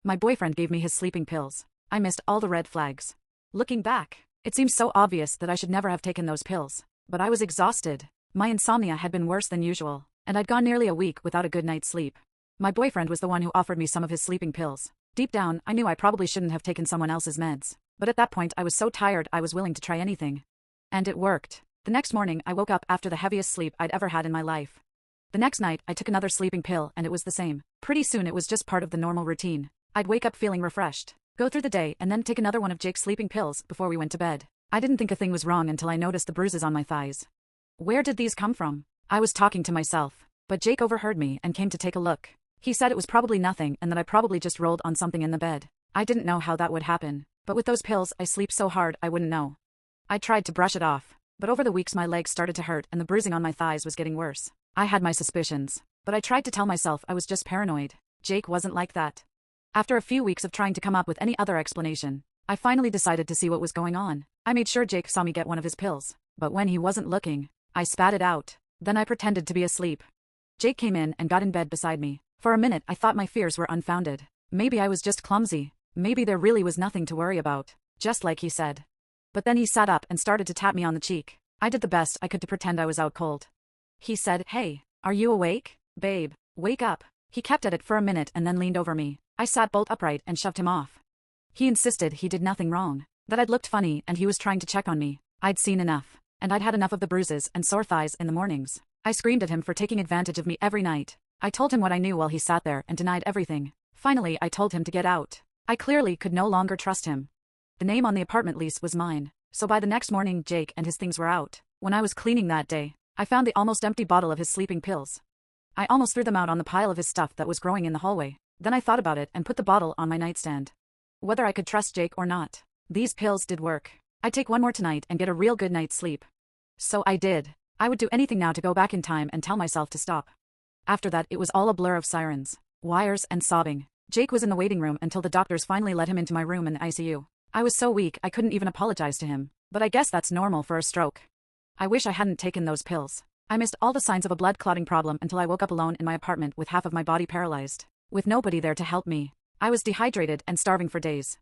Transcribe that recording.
My boyfriend gave me his sleeping pills. I missed all the red flags. Looking back, it seems so obvious that I should never have taken those pills. But I was exhausted. My insomnia had been worse than usual, and I'd gone nearly a week without a good night's sleep. My boyfriend was the one who offered me some of his sleeping pills. Deep down, I knew I probably shouldn't have taken someone else's meds. But at that point I was so tired I was willing to try anything. And it worked. The next morning I woke up after the heaviest sleep I'd ever had in my life. The next night I took another sleeping pill and it was the same. Pretty soon it was just part of the normal routine. I'd wake up feeling refreshed, go through the day and then take another one of Jake's sleeping pills before we went to bed. I didn't think a thing was wrong until I noticed the bruises on my thighs. Where did these come from? I was talking to myself, but Jake overheard me and came to take a look. He said it was probably nothing and that I probably just rolled on something in the bed. I didn't know how that would happen, but with those pills I sleep so hard I wouldn't know. I tried to brush it off, but over the weeks my legs started to hurt and the bruising on my thighs was getting worse. I had my suspicions, but I tried to tell myself I was just paranoid. Jake wasn't like that. After a few weeks of trying to come up with any other explanation, I finally decided to see what was going on. I made sure Jake saw me get one of his pills, but when he wasn't looking, I spat it out. Then I pretended to be asleep. Jake came in and got in bed beside me. For a minute I thought my fears were unfounded. Maybe I was just clumsy. Maybe there really was nothing to worry about, just like he said. But then he sat up and started to tap me on the cheek. I did the best I could to pretend I was out cold. He said, "Hey, are you awake? Babe, wake up." He kept at it for a minute and then leaned over me. I sat bolt upright and shoved him off. He insisted he did nothing wrong, that I'd looked funny and he was trying to check on me. I'd seen enough, and I'd had enough of the bruises and sore thighs in the mornings. I screamed at him for taking advantage of me every night. I told him what I knew while he sat there and denied everything. Finally I told him to get out. I clearly could no longer trust him. The name on the apartment lease was mine, so by the next morning Jake and his things were out. When I was cleaning that day, I found the almost empty bottle of his sleeping pills. I almost threw them out on the pile of his stuff that was growing in the hallway. Then I thought about it and put the bottle on my nightstand. Whether I could trust Jake or not, these pills did work. I'd take one more tonight and get a real good night's sleep. So I did. I would do anything now to go back in time and tell myself to stop. After that it was all a blur of sirens, wires and sobbing. Jake was in the waiting room until the doctors finally let him into my room in the ICU. I was so weak I couldn't even apologize to him, but I guess that's normal for a stroke. I wish I hadn't taken those pills. I missed all the signs of a blood clotting problem until I woke up alone in my apartment with half of my body paralyzed, with nobody there to help me. I was dehydrated and starving for days.